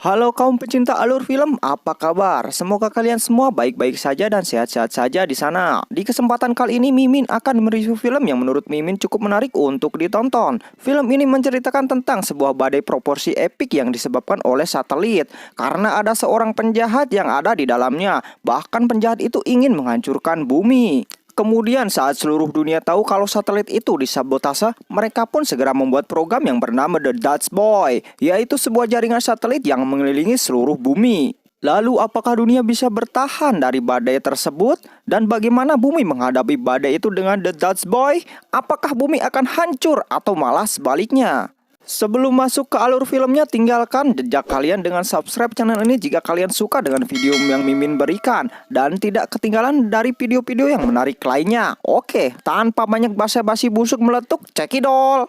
Halo kaum pecinta alur film, apa kabar? Semoga kalian semua baik-baik saja dan sehat-sehat saja di sana. Di kesempatan kali ini Mimin akan mereview film yang menurut Mimin cukup menarik untuk ditonton. Film ini menceritakan tentang sebuah badai proporsi epik yang disebabkan oleh satelit. Karena ada seorang penjahat yang ada di dalamnya. Bahkan penjahat itu ingin menghancurkan bumi. Kemudian saat seluruh dunia tahu kalau satelit itu disabotase, mereka pun segera membuat program yang bernama The Dutch Boy, yaitu sebuah jaringan satelit yang mengelilingi seluruh bumi. Lalu apakah dunia bisa bertahan dari badai tersebut? Dan bagaimana bumi menghadapi badai itu dengan The Dutch Boy? Apakah bumi akan hancur atau malah sebaliknya? Sebelum masuk ke alur filmnya, tinggalkan jejak kalian dengan subscribe channel ini jika kalian suka dengan video yang Mimin berikan dan tidak ketinggalan dari video-video yang menarik lainnya. Oke, tanpa banyak basa-basi busuk meletuk, cekidol.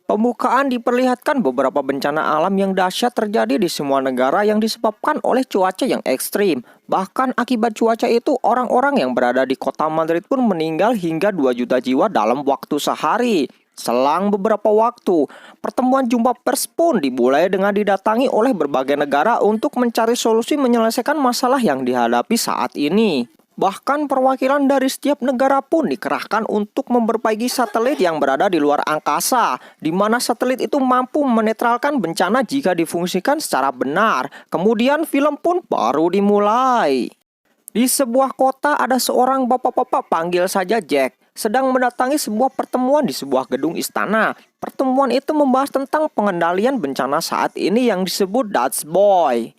Pembukaan diperlihatkan beberapa bencana alam yang dahsyat terjadi di semua negara yang disebabkan oleh cuaca yang ekstrim. Bahkan akibat cuaca itu, orang-orang yang berada di kota Madrid pun meninggal hingga 2 juta jiwa dalam waktu sehari. Selang beberapa waktu, pertemuan jumpa pers pun dimulai dengan didatangi oleh berbagai negara untuk mencari solusi menyelesaikan masalah yang dihadapi saat ini. Bahkan perwakilan dari setiap negara pun dikerahkan untuk memperbaiki satelit yang berada di luar angkasa, di mana satelit itu mampu menetralkan bencana jika difungsikan secara benar. Kemudian film pun baru dimulai. Di sebuah kota ada seorang bapak-bapak, panggil saja Jack, sedang mendatangi sebuah pertemuan di sebuah gedung istana. Pertemuan itu membahas tentang pengendalian bencana saat ini yang disebut Dutch Boy.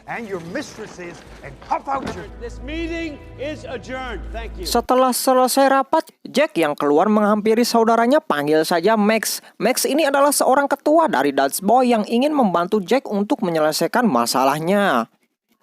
And your mistresses and pop out your... This meeting is adjourned. Thank you. Setelah selesai rapat, Jack yang keluar menghampiri saudaranya, panggil saja Max. Max ini adalah seorang ketua dari Dutch Boy yang ingin membantu Jack untuk menyelesaikan masalahnya.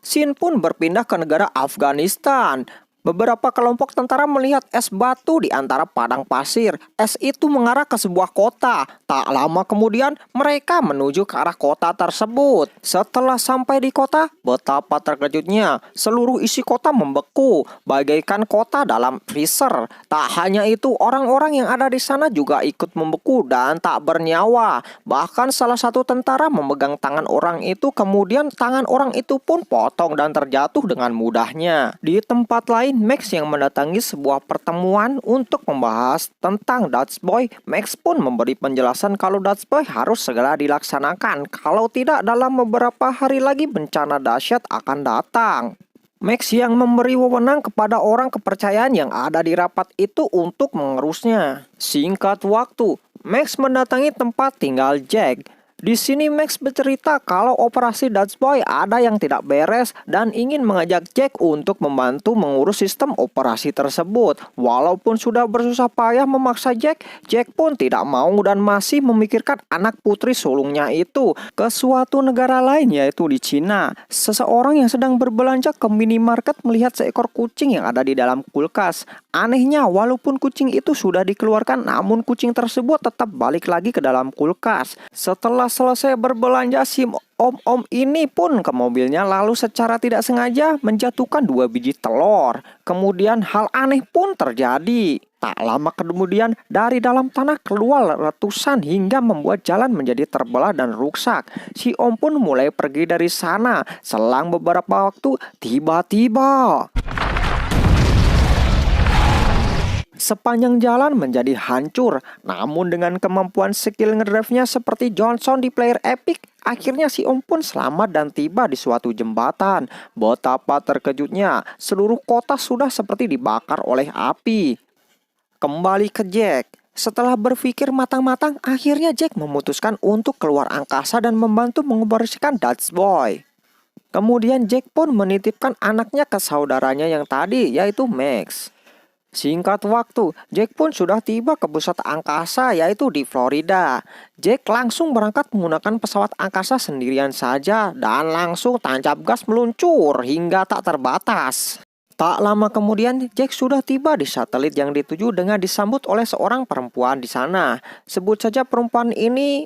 Scene pun berpindah ke negara Afghanistan. Beberapa kelompok tentara melihat es batu di antara padang pasir. Es itu mengarah ke sebuah kota. Tak lama kemudian, mereka menuju ke arah kota tersebut. Setelah sampai di kota, betapa terkejutnya. Seluruh isi kota membeku, bagaikan kota dalam freezer. Tak hanya itu, orang-orang yang ada di sana juga ikut membeku dan tak bernyawa. Bahkan salah satu tentara memegang tangan orang itu, kemudian tangan orang itu pun potong dan terjatuh dengan mudahnya. Di tempat lain, Max yang mendatangi sebuah pertemuan untuk membahas tentang Dutch Boy. Max pun memberi penjelasan kalau Dutch Boy harus segera dilaksanakan. Kalau tidak, dalam beberapa hari lagi bencana dahsyat akan datang. Max yang memberi wewenang kepada orang kepercayaan yang ada di rapat itu untuk mengurusnya. Singkat waktu, Max mendatangi tempat tinggal Jack. Di sini Max bercerita kalau operasi Dutch Boy ada yang tidak beres dan ingin mengajak Jack untuk membantu mengurus sistem operasi tersebut. Walaupun sudah bersusah payah memaksa Jack, Jack pun tidak mau dan masih memikirkan anak putri sulungnya itu ke suatu negara lain, yaitu di Cina. Seseorang yang sedang berbelanja ke minimarket melihat seekor kucing yang ada di dalam kulkas. Anehnya, walaupun kucing itu sudah dikeluarkan, namun kucing tersebut tetap balik lagi ke dalam kulkas. Setelah selesai berbelanja, si om-om ini pun ke mobilnya lalu secara tidak sengaja menjatuhkan 2 biji telur. Kemudian hal aneh pun terjadi. Tak lama kemudian dari dalam tanah keluar letusan hingga membuat jalan menjadi terbelah dan rusak. Si om pun mulai pergi dari sana. Selang beberapa waktu, tiba-tiba sepanjang jalan menjadi hancur. Namun dengan kemampuan skill ngedrive-nya seperti Johnson di player Epic, akhirnya si om pun selamat dan tiba di suatu jembatan. Betapa terkejutnya, seluruh kota sudah seperti dibakar oleh api. Kembali ke Jack. Setelah berpikir matang-matang, akhirnya Jack memutuskan untuk keluar angkasa dan membantu membersihkan Dutch Boy. Kemudian Jack pun menitipkan anaknya ke saudaranya yang tadi, yaitu Max. Singkat waktu, Jack pun sudah tiba ke pusat angkasa, yaitu di Florida. Jack langsung berangkat menggunakan pesawat angkasa sendirian saja dan langsung tancap gas meluncur hingga tak terbatas. Tak lama kemudian, Jack sudah tiba di satelit yang dituju dengan disambut oleh seorang perempuan di sana. Sebut saja perempuan ini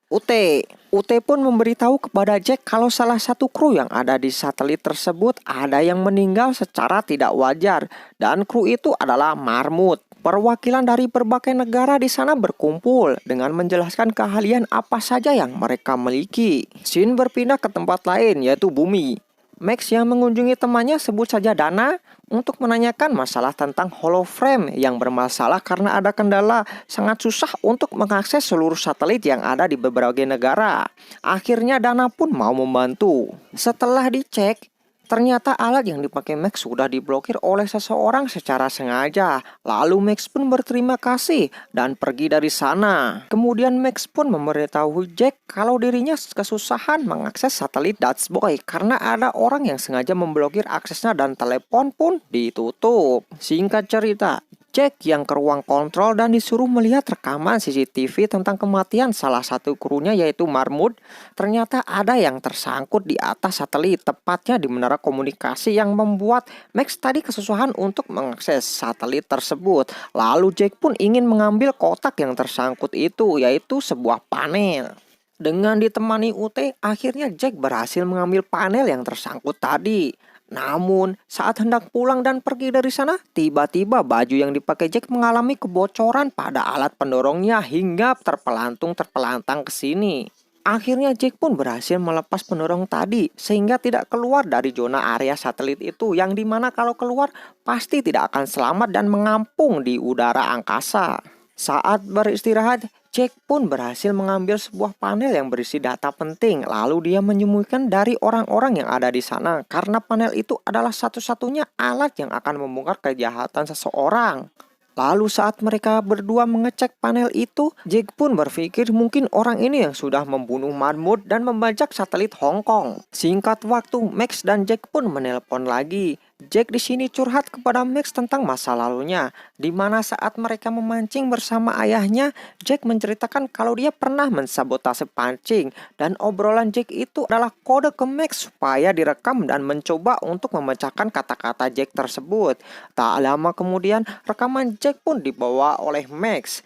UT pun memberitahu kepada Jack kalau salah satu kru yang ada di satelit tersebut ada yang meninggal secara tidak wajar, dan kru itu adalah Marmut. Perwakilan dari berbagai negara di sana berkumpul dengan menjelaskan keahlian apa saja yang mereka miliki. Scene berpindah ke tempat lain, yaitu bumi. Max yang mengunjungi temannya, sebut saja Dana, untuk menanyakan masalah tentang holoframe yang bermasalah karena ada kendala sangat susah untuk mengakses seluruh satelit yang ada di berbagai negara. Akhirnya Dana pun mau membantu. Setelah dicek, ternyata alat yang dipakai Max sudah diblokir oleh seseorang secara sengaja. Lalu Max pun berterima kasih dan pergi dari sana. Kemudian Max pun memberitahu Jack kalau dirinya kesusahan mengakses satelit Dutch Boy karena ada orang yang sengaja memblokir aksesnya dan telepon pun ditutup. Singkat cerita, Jack yang ke ruang kontrol dan disuruh melihat rekaman CCTV tentang kematian salah satu krunya, yaitu Marmut. Ternyata ada yang tersangkut di atas satelit, tepatnya di menara komunikasi, yang membuat Max tadi kesusahan untuk mengakses satelit tersebut. Lalu Jack pun ingin mengambil kotak yang tersangkut itu, yaitu sebuah panel. Dengan ditemani UT, akhirnya Jack berhasil mengambil panel yang tersangkut tadi. Namun, saat hendak pulang dan pergi dari sana, tiba-tiba baju yang dipakai Jack mengalami kebocoran pada alat pendorongnya hingga terpelantang ke sini. Akhirnya Jack pun berhasil melepas pendorong tadi sehingga tidak keluar dari zona area satelit itu, yang dimana kalau keluar pasti tidak akan selamat dan mengampung di udara angkasa. Saat beristirahat, Jack pun berhasil mengambil sebuah panel yang berisi data penting. Lalu dia menyembunyikan dari orang-orang yang ada di sana karena panel itu adalah satu-satunya alat yang akan membongkar kejahatan seseorang. Lalu saat mereka berdua mengecek panel itu, Jack pun berpikir mungkin orang ini yang sudah membunuh Marmut dan membajak satelit Hong Kong. Singkat waktu, Max dan Jack pun menelpon lagi. Jack di sini curhat kepada Max tentang masa lalunya, di mana saat mereka memancing bersama ayahnya, Jack menceritakan kalau dia pernah mensabotase pancing, dan obrolan Jack itu adalah kode ke Max supaya direkam dan mencoba untuk memecahkan kata-kata Jack tersebut. Tak lama kemudian, rekaman Jack pun dibawa oleh Max,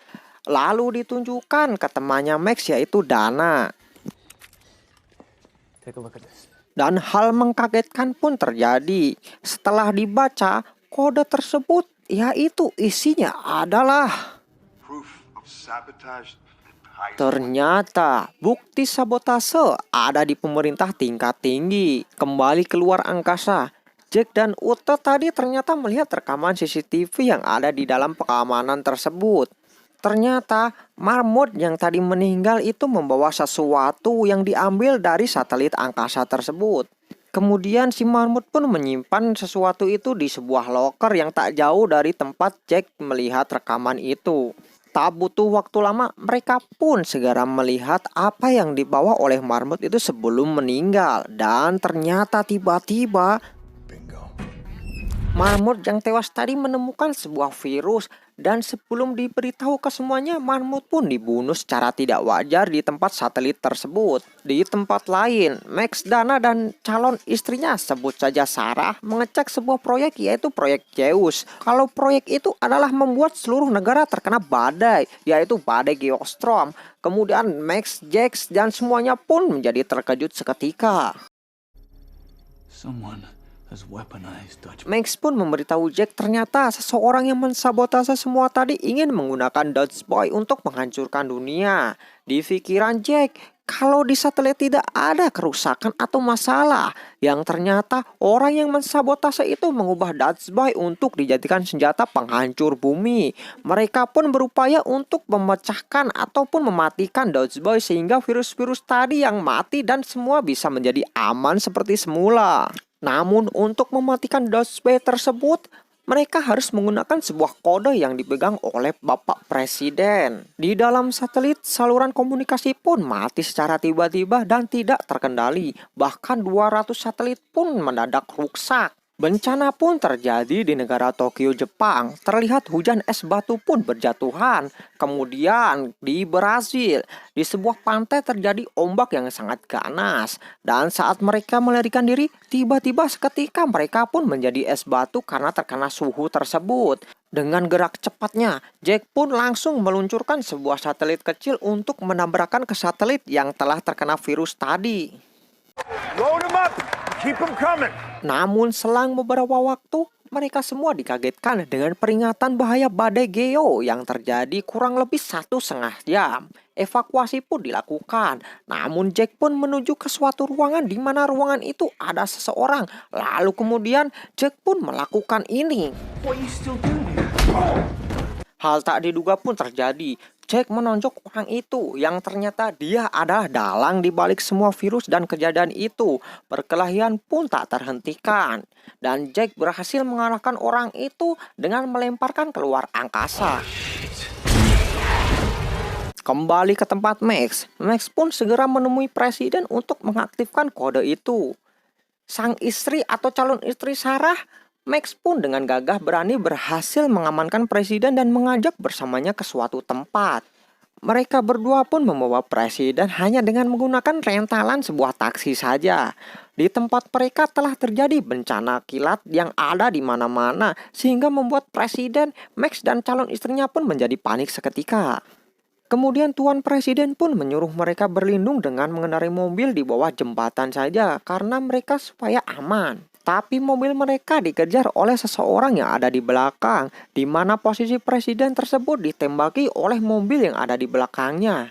lalu ditunjukkan ke temannya Max, yaitu Dana. Take a look at this. Dan hal mengkagetkan pun terjadi. Setelah dibaca, kode tersebut yaitu isinya adalah Proof of sabotage at highest ternyata bukti sabotase ada di pemerintah tingkat tinggi. Kembali keluar angkasa, Jack dan Ute tadi ternyata melihat rekaman CCTV yang ada di dalam keamanan tersebut. Ternyata Marmut yang tadi meninggal itu membawa sesuatu yang diambil dari satelit angkasa tersebut. Kemudian si Marmut pun menyimpan sesuatu itu di sebuah loker yang tak jauh dari tempat Jack melihat rekaman itu. Tak butuh waktu lama, mereka pun segera melihat apa yang dibawa oleh Marmut itu sebelum meninggal. Dan ternyata tiba-tiba Marmut yang tewas tadi menemukan sebuah virus, dan sebelum diberitahu ke semuanya, Marmut pun dibunuh secara tidak wajar di tempat satelit tersebut. Di tempat lain, Max, Dana, dan calon istrinya, sebut saja Sarah, mengecek sebuah proyek, yaitu proyek Zeus. Kalau proyek itu adalah membuat seluruh negara terkena badai, yaitu badai Geostorm. Kemudian Max, Jax, dan semuanya pun menjadi terkejut seketika. Someone has weaponized Dutch. Max pun memberitahu Jack ternyata seseorang yang mensabotase semua tadi ingin menggunakan Dutch Boy untuk menghancurkan dunia. Di pikiran Jack, kalau di satelit tidak ada kerusakan atau masalah, yang ternyata orang yang mensabotase itu mengubah Dutch Boy untuk dijadikan senjata penghancur bumi. Mereka pun berupaya untuk memecahkan ataupun mematikan Dutch Boy sehingga virus-virus tadi yang mati dan semua bisa menjadi aman seperti semula. Namun untuk mematikan Dutch Boy tersebut, mereka harus menggunakan sebuah kode yang dipegang oleh Bapak Presiden. Di dalam satelit, saluran komunikasi pun mati secara tiba-tiba dan tidak terkendali. Bahkan 200 satelit pun mendadak rusak. Bencana pun terjadi di negara Tokyo, Jepang. Terlihat hujan es batu pun berjatuhan. Kemudian di Brasil, di sebuah pantai terjadi ombak yang sangat ganas. Dan saat mereka melarikan diri, tiba-tiba seketika mereka pun menjadi es batu karena terkena suhu tersebut. Dengan gerak cepatnya, Jack pun langsung meluncurkan sebuah satelit kecil untuk menabrakkan ke satelit yang telah terkena virus tadi. Load him up! Keep him coming! Namun selang beberapa waktu, mereka semua dikagetkan dengan peringatan bahaya badai Geo yang terjadi kurang lebih 1,5 jam. Evakuasi pun dilakukan, namun Jack pun menuju ke suatu ruangan di mana ruangan itu ada seseorang. Lalu kemudian Jack pun melakukan ini. Hal tak diduga pun terjadi. Jack menonjok orang itu yang ternyata dia adalah dalang di balik semua virus dan kejadian itu. Perkelahian pun tak terhentikan. Dan Jack berhasil mengalahkan orang itu dengan melemparkan keluar angkasa. Kembali ke tempat Max. Max pun segera menemui presiden untuk mengaktifkan kode itu. Sang istri atau calon istri Sarah, Max pun dengan gagah berani berhasil mengamankan presiden dan mengajak bersamanya ke suatu tempat. Mereka berdua pun membawa presiden hanya dengan menggunakan rentalan sebuah taksi saja. Di tempat mereka telah terjadi bencana kilat yang ada di mana-mana sehingga membuat presiden, Max dan calon istrinya pun menjadi panik seketika. Kemudian Tuan Presiden pun menyuruh mereka berlindung dengan mengendarai mobil di bawah jembatan saja karena mereka supaya aman. Tapi mobil mereka dikejar oleh seseorang yang ada di belakang, di mana posisi presiden tersebut ditembaki oleh mobil yang ada di belakangnya.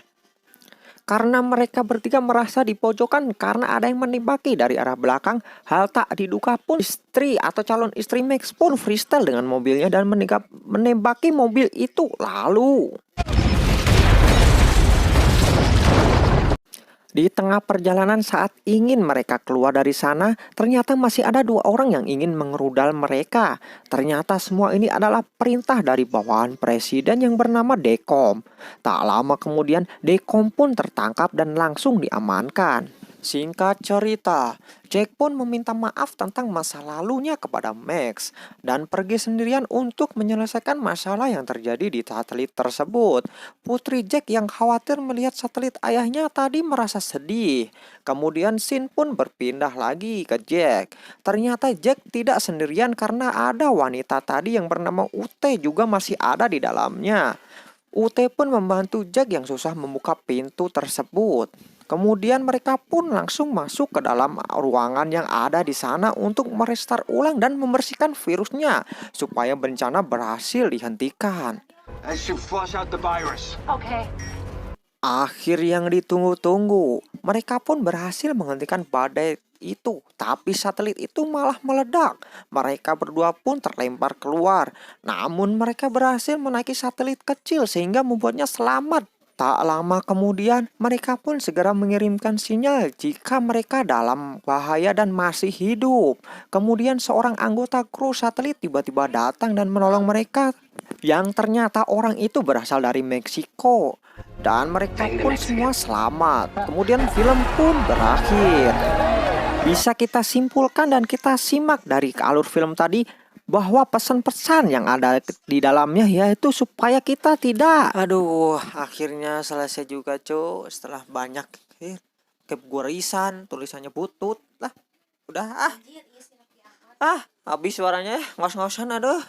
Karena mereka bertiga merasa dipojokkan karena ada yang menembaki dari arah belakang, hal tak diduga pun istri atau calon istri Max pun freestyle dengan mobilnya dan menembaki mobil itu. Lalu di tengah perjalanan saat ingin mereka keluar dari sana, ternyata masih ada 2 orang yang ingin mengerudal mereka. Ternyata semua ini adalah perintah dari bawahan presiden yang bernama Dekom. Tak lama kemudian, Dekom pun tertangkap dan langsung diamankan. Singkat cerita, Jack pun meminta maaf tentang masa lalunya kepada Max dan pergi sendirian untuk menyelesaikan masalah yang terjadi di satelit tersebut. Putri Jack yang khawatir melihat satelit ayahnya tadi merasa sedih. Kemudian scene pun berpindah lagi ke Jack. Ternyata Jack tidak sendirian karena ada wanita tadi yang bernama Ute juga masih ada di dalamnya. Ute pun membantu Jack yang susah membuka pintu tersebut. Kemudian mereka pun langsung masuk ke dalam ruangan yang ada di sana untuk merestart ulang dan membersihkan virusnya supaya bencana berhasil dihentikan. That should flush out the virus. Okay. Akhir yang ditunggu-tunggu, mereka pun berhasil menghentikan badai itu, tapi satelit itu malah meledak. Mereka berdua pun terlempar keluar, namun mereka berhasil menaiki satelit kecil sehingga membuatnya selamat. Tak lama kemudian, mereka pun segera mengirimkan sinyal jika mereka dalam bahaya dan masih hidup. Kemudian seorang anggota kru satelit tiba-tiba datang dan menolong mereka, yang ternyata orang itu berasal dari Meksiko. Dan mereka pun semua selamat. Kemudian film pun berakhir. Bisa kita simpulkan dan kita simak dari alur film tadi bahwa pesan-pesan yang ada di dalamnya yaitu supaya kita tidak. Aduh, akhirnya selesai juga cuy. Setelah banyak kegurisan, tulisannya butut lah. Udah habis suaranya ngos-ngosan aduh.